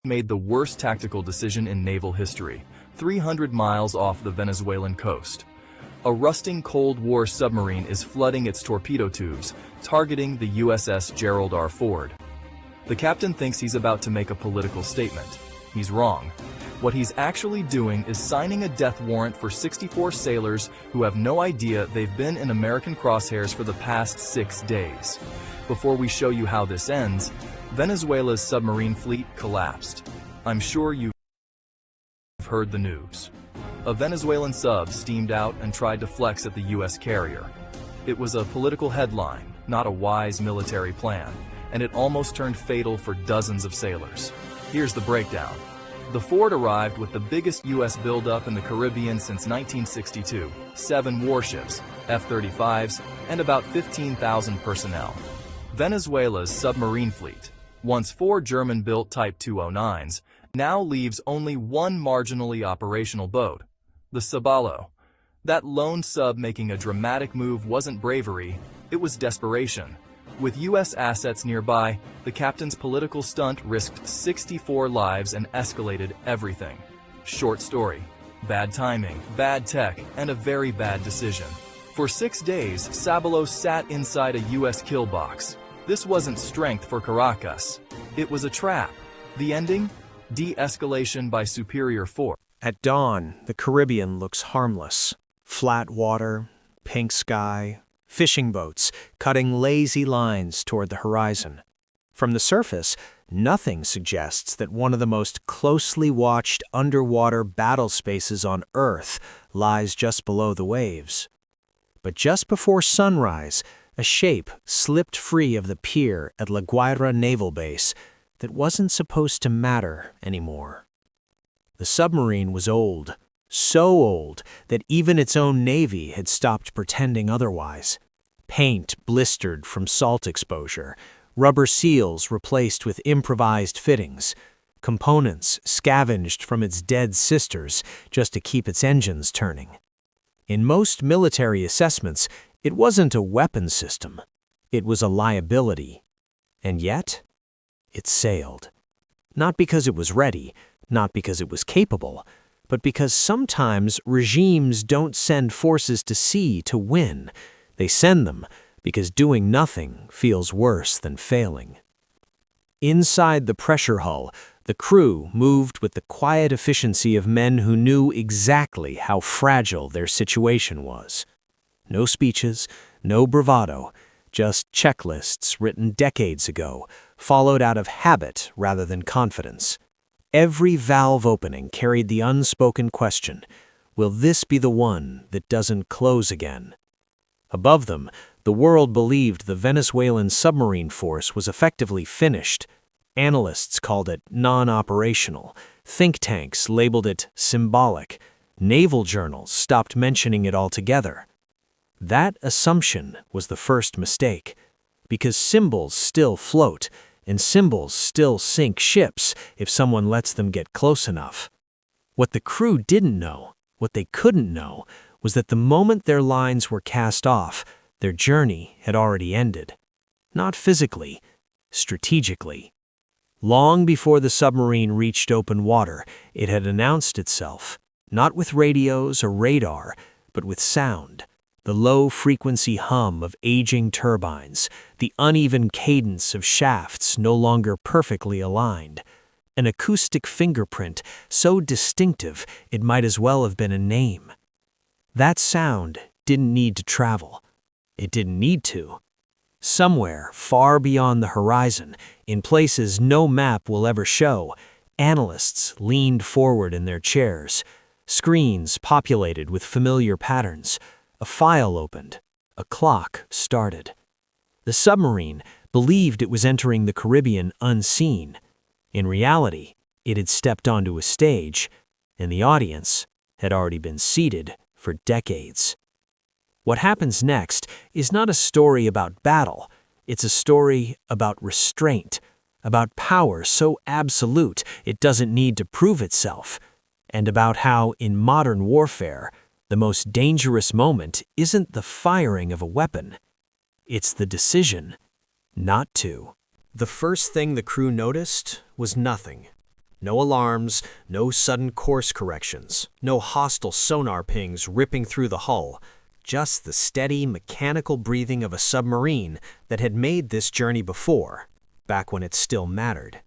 made the worst tactical decision in naval history, 300 miles off the Venezuelan coast. A rusting Cold War submarine is flooding its torpedo tubes, targeting the USS Gerald R. Ford. The captain thinks he's about to make a political statement. He's wrong. What he's actually doing is signing a death warrant for 64 sailors who have no idea they've been in American crosshairs for the past 6 days. Before we show you how this ends, Venezuela's submarine fleet collapsed. I'm sure you've heard the news. A Venezuelan sub steamed out and tried to flex at the U.S. carrier. It was a political headline, not a wise military plan, and it almost turned fatal for dozens of sailors. Here's the breakdown. The Ford arrived with the biggest U.S. buildup in the Caribbean since 1962, 7 warships, F-35s, and about 15,000 personnel. Venezuela's submarine fleet, once 4 German-built Type 209s, now leaves only one marginally operational boat, the Sabalo. That lone sub making a dramatic move wasn't bravery, it was desperation. With U.S. assets nearby, the captain's political stunt risked 64 lives and escalated everything. Short story. Bad timing, bad tech, and a very bad decision. For 6 days, Sabalo sat inside a U.S. kill box. This wasn't strength for Caracas. It was a trap. The ending? De-escalation by superior force. At dawn, the Caribbean looks harmless. Flat water, pink sky, fishing boats cutting lazy lines toward the horizon. From the surface, nothing suggests that one of the most closely watched underwater battle spaces on Earth lies just below the waves. But just before sunrise, a shape slipped free of the pier at La Guaira Naval Base that wasn't supposed to matter anymore. The submarine was old, so old that even its own navy had stopped pretending otherwise. Paint blistered from salt exposure, rubber seals replaced with improvised fittings, components scavenged from its dead sisters just to keep its engines turning. In most military assessments, it wasn't a weapon system. It was a liability. And yet, it sailed. Not because it was ready, not because it was capable, but because sometimes regimes don't send forces to sea to win. They send them because doing nothing feels worse than failing. Inside the pressure hull, the crew moved with the quiet efficiency of men who knew exactly how fragile their situation was. No speeches, no bravado, just checklists written decades ago, followed out of habit rather than confidence. Every valve opening carried the unspoken question, will this be the one that doesn't close again? Above them, the world believed the Venezuelan submarine force was effectively finished. Analysts called it non-operational. Think tanks labeled it symbolic. Naval journals stopped mentioning it altogether. That assumption was the first mistake, because symbols still float, and symbols still sink ships if someone lets them get close enough. What the crew didn't know, what they couldn't know, was that the moment their lines were cast off, their journey had already ended. Not physically, strategically. Long before the submarine reached open water, it had announced itself, not with radios or radar, but with sound. The low-frequency hum of aging turbines, the uneven cadence of shafts no longer perfectly aligned. An acoustic fingerprint so distinctive it might as well have been a name. That sound didn't need to travel. It didn't need to. Somewhere far beyond the horizon, in places no map will ever show, analysts leaned forward in their chairs, screens populated with familiar patterns. A file opened. A clock started. The submarine believed it was entering the Caribbean unseen. In reality, it had stepped onto a stage, and the audience had already been seated for decades. What happens next is not a story about battle. It's a story about restraint, about power so absolute it doesn't need to prove itself, and about how, in modern warfare, the most dangerous moment isn't the firing of a weapon. It's the decision not to. The first thing the crew noticed was nothing. No alarms, no sudden course corrections, no hostile sonar pings ripping through the hull, just the steady, mechanical breathing of a submarine that had made this journey before, back when it still mattered.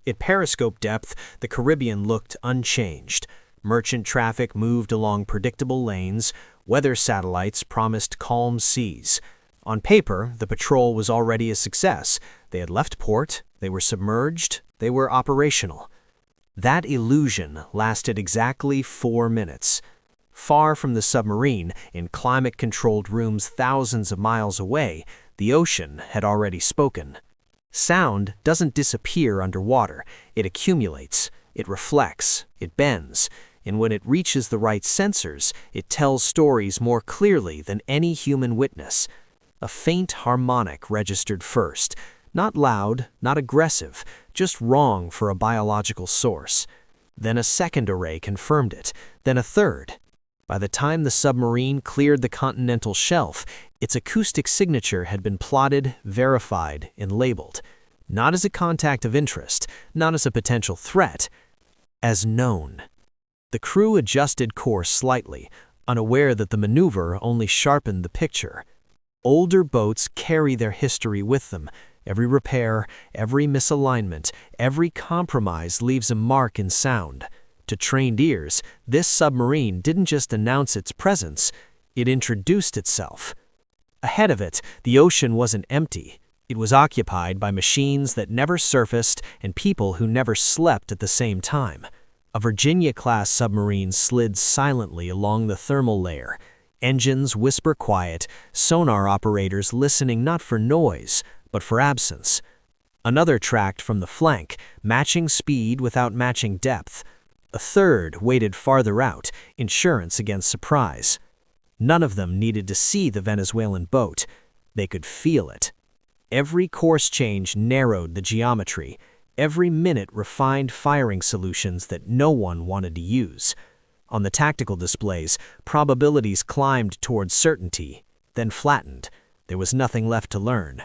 At periscope depth, the Caribbean looked unchanged. Merchant traffic moved along predictable lanes, weather satellites promised calm seas. On paper, the patrol was already a success. They had left port, they were submerged, they were operational. That illusion lasted exactly 4 minutes. Far from the submarine, in climate-controlled rooms thousands of miles away, the ocean had already spoken. Sound doesn't disappear underwater. It accumulates, it reflects, it bends, and when it reaches the right sensors, it tells stories more clearly than any human witness. A faint harmonic registered first, not loud, not aggressive, just wrong for a biological source. Then a second array confirmed it, then a third. By the time the submarine cleared the continental shelf, its acoustic signature had been plotted, verified, and labeled. Not as a contact of interest, not as a potential threat, as known. The crew adjusted course slightly, unaware that the maneuver only sharpened the picture. Older boats carry their history with them. Every repair, every misalignment, every compromise leaves a mark in sound. To trained ears, this submarine didn't just announce its presence, it introduced itself. Ahead of it, the ocean wasn't empty. It was occupied by machines that never surfaced and people who never slept at the same time. A Virginia-class submarine slid silently along the thermal layer. Engines whisper quiet, sonar operators listening not for noise, but for absence. Another tracked from the flank, matching speed without matching depth. A third waited farther out, insurance against surprise. None of them needed to see the Venezuelan boat. They could feel it. Every course change narrowed the geometry. Every minute refined firing solutions that no one wanted to use. On the tactical displays, probabilities climbed towards certainty, then flattened. There was nothing left to learn.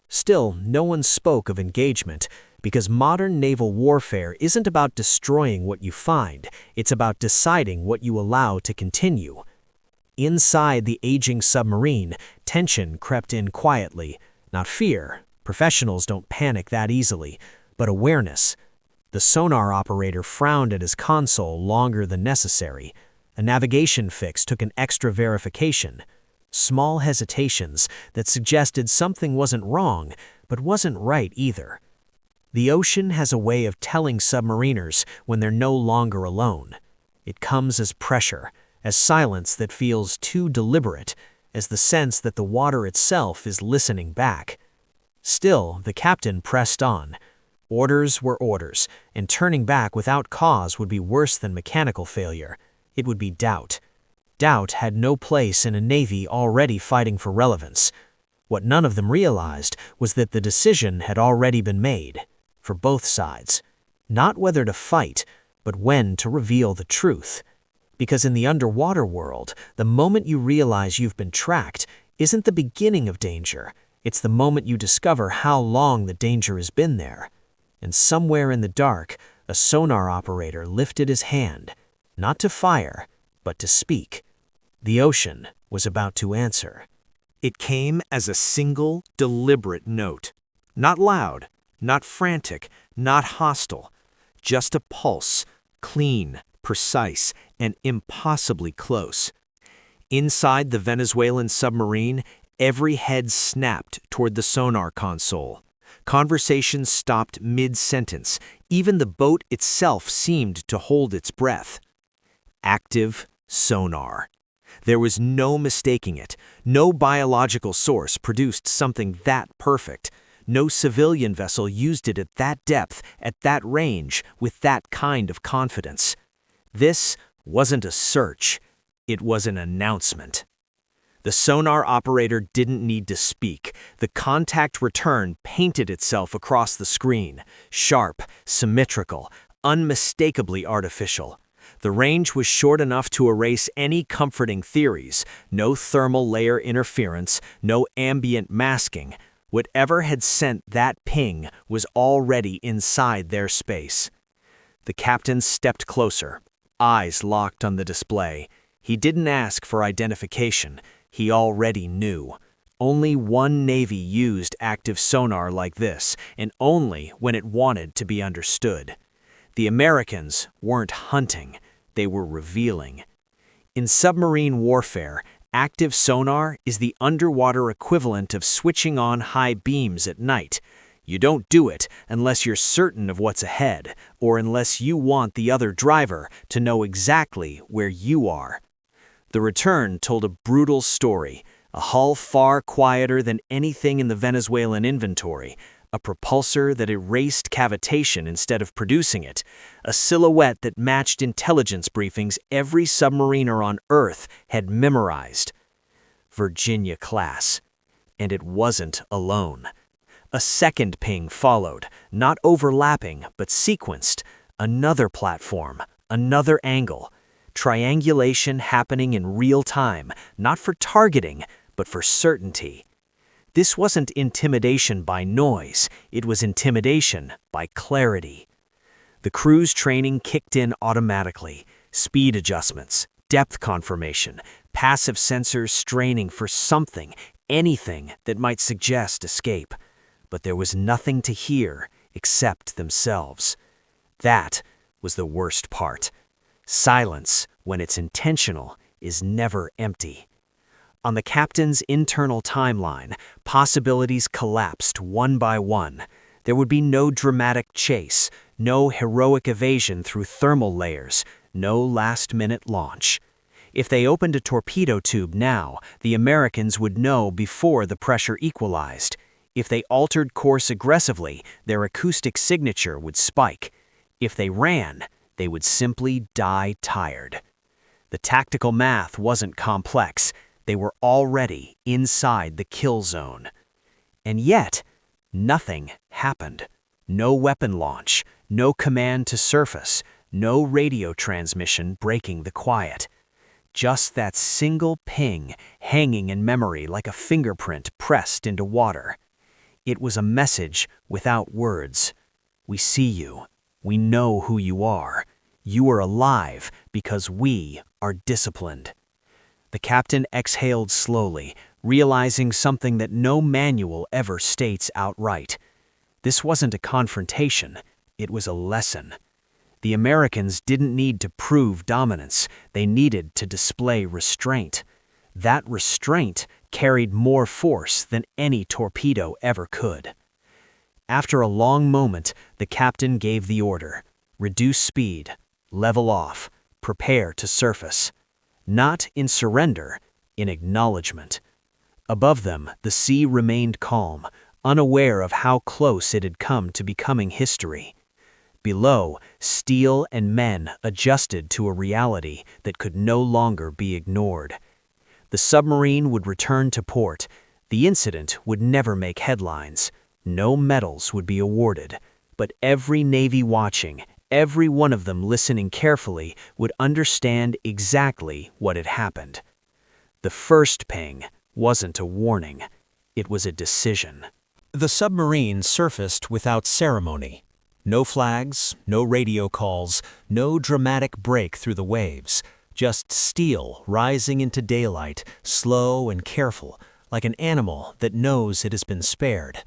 Still, no one spoke of engagement, because modern naval warfare isn't about destroying what you find, it's about deciding what you allow to continue. Inside the aging submarine, tension crept in quietly. Not fear, professionals don't panic that easily, but awareness. The sonar operator frowned at his console longer than necessary. A navigation fix took an extra verification. Small hesitations that suggested something wasn't wrong, but wasn't right either. The ocean has a way of telling submariners when they're no longer alone. It comes as pressure, as silence that feels too deliberate, as the sense that the water itself is listening back. Still, the captain pressed on. Orders were orders, and turning back without cause would be worse than mechanical failure. It would be doubt. Doubt had no place in a navy already fighting for relevance. What none of them realized was that the decision had already been made, for both sides. Not whether to fight, but when to reveal the truth. Because in the underwater world, the moment you realize you've been tracked isn't the beginning of danger. It's the moment you discover how long the danger has been there. And somewhere in the dark, a sonar operator lifted his hand, not to fire, but to speak. The ocean was about to answer. It came as a single, deliberate note. Not loud, not frantic, not hostile. Just a pulse, clean, precise, and impossibly close. Inside the Venezuelan submarine, every head snapped toward the sonar console. Conversations stopped mid-sentence. Even the boat itself seemed to hold its breath. Active sonar. There was no mistaking it. No biological source produced something that perfect. No civilian vessel used it at that depth, at that range, with that kind of confidence. This wasn't a search. It was an announcement. The sonar operator didn't need to speak. The contact return painted itself across the screen. Sharp, symmetrical, unmistakably artificial. The range was short enough to erase any comforting theories. No thermal layer interference, no ambient masking. Whatever had sent that ping was already inside their space. The captain stepped closer, eyes locked on the display. He didn't ask for identification. He already knew. Only one Navy used active sonar like this, and only when it wanted to be understood. The Americans weren't hunting, they were revealing. In submarine warfare, active sonar is the underwater equivalent of switching on high beams at night. You don't do it unless you're certain of what's ahead, or unless you want the other driver to know exactly where you are. The return told a brutal story, a hull far quieter than anything in the Venezuelan inventory, a propulsor that erased cavitation instead of producing it, a silhouette that matched intelligence briefings every submariner on Earth had memorized. Virginia class. And it wasn't alone. A second ping followed, not overlapping, but sequenced. Another platform, another angle. Triangulation happening in real time, not for targeting, but for certainty. This wasn't intimidation by noise, it was intimidation by clarity. The crew's training kicked in automatically. Speed adjustments, depth confirmation, passive sensors straining for something, anything that might suggest escape. But there was nothing to hear except themselves. That was the worst part. Silence, when it's intentional, is never empty. On the captain's internal timeline, possibilities collapsed one by one. There would be no dramatic chase, no heroic evasion through thermal layers, no last-minute launch. If they opened a torpedo tube now, the Americans would know before the pressure equalized. If they altered course aggressively, their acoustic signature would spike. If they ran, they would simply die tired. The tactical math wasn't complex. They were already inside the kill zone. And yet, nothing happened. No weapon launch, no command to surface, no radio transmission breaking the quiet. Just that single ping hanging in memory like a fingerprint pressed into water. It was a message without words. We see you. We know who you are. You are alive because we are disciplined. The captain exhaled slowly, realizing something that no manual ever states outright. This wasn't a confrontation, it was a lesson. The Americans didn't need to prove dominance, they needed to display restraint. That restraint carried more force than any torpedo ever could. After a long moment, the captain gave the order: reduce speed, level off, prepare to surface. Not in surrender, in acknowledgement. Above them, the sea remained calm, unaware of how close it had come to becoming history. Below, steel and men adjusted to a reality that could no longer be ignored. The submarine would return to port. The incident would never make headlines. No medals would be awarded. But every Navy watching, every one of them listening carefully, would understand exactly what had happened. The first ping wasn't a warning. It was a decision. The submarine surfaced without ceremony. No flags, no radio calls, no dramatic break through the waves. Just steel rising into daylight, slow and careful, like an animal that knows it has been spared.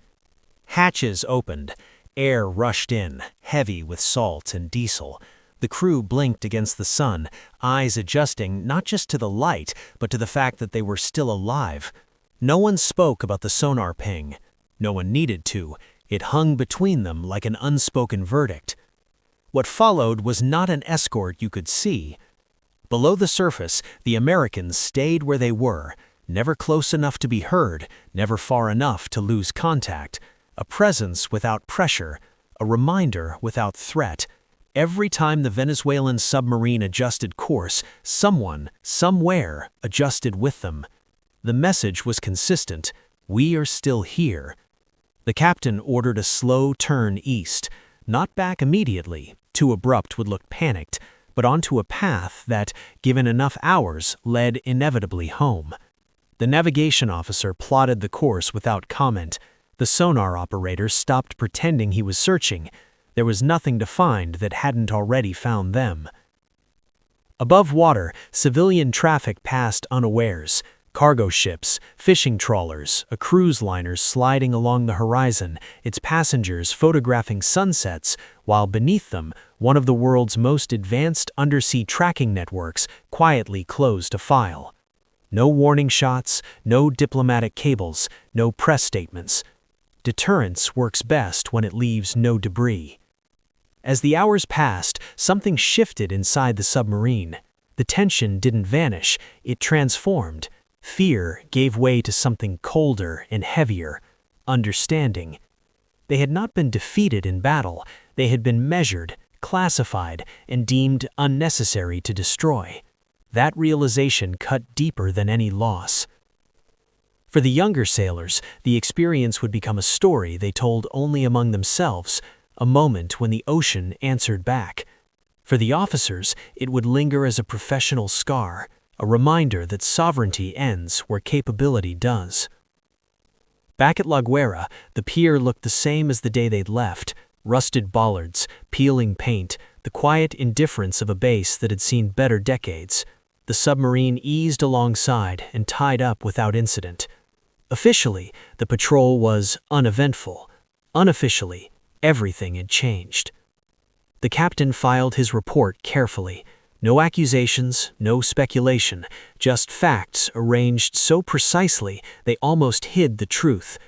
Hatches opened. Air rushed in, heavy with salt and diesel. The crew blinked against the sun, eyes adjusting not just to the light, but to the fact that they were still alive. No one spoke about the sonar ping. No one needed to. It hung between them like an unspoken verdict. What followed was not an escort you could see. Below the surface, the Americans stayed where they were, never close enough to be heard, never far enough to lose contact. A presence without pressure, a reminder without threat. Every time the Venezuelan submarine adjusted course, someone, somewhere, adjusted with them. The message was consistent: we are still here. The captain ordered a slow turn east, not back immediately, too abrupt would look panicked, but onto a path that, given enough hours, led inevitably home. The navigation officer plotted the course without comment. The sonar operator stopped pretending he was searching. There was nothing to find that hadn't already found them. Above water, civilian traffic passed unawares. Cargo ships, fishing trawlers, a cruise liner sliding along the horizon, its passengers photographing sunsets, while beneath them, one of the world's most advanced undersea tracking networks quietly closed a file. No warning shots, no diplomatic cables, no press statements. Deterrence works best when it leaves no debris. As the hours passed, something shifted inside the submarine. The tension didn't vanish, it transformed. Fear gave way to something colder and heavier, understanding. They had not been defeated in battle, they had been measured, classified, and deemed unnecessary to destroy. That realization cut deeper than any loss. For the younger sailors, the experience would become a story they told only among themselves, a moment when the ocean answered back. For the officers, it would linger as a professional scar, a reminder that sovereignty ends where capability does. Back at La Guera, the pier looked the same as the day they'd left, rusted bollards, peeling paint, the quiet indifference of a base that had seen better decades. The submarine eased alongside and tied up without incident. Officially, the patrol was uneventful. Unofficially, everything had changed. The captain filed his report carefully. No accusations, no speculation, just facts arranged so precisely they almost hid the truth.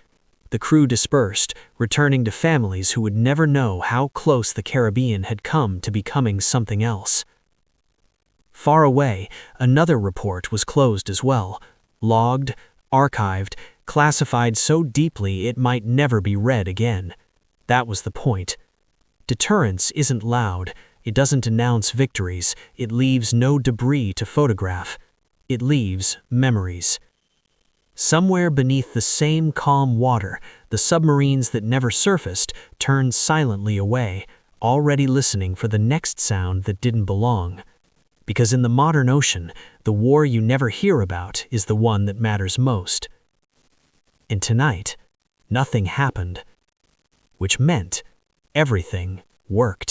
The crew dispersed, returning to families who would never know how close the Caribbean had come to becoming something else. Far away, another report was closed as well, logged, archived, classified so deeply it might never be read again. That was the point. Deterrence isn't loud. It doesn't announce victories. It leaves no debris to photograph. It leaves memories. Somewhere beneath the same calm water, the submarines that never surfaced turned silently away, already listening for the next sound that didn't belong. Because in the modern ocean, the war you never hear about is the one that matters most. And tonight, nothing happened, which meant everything worked.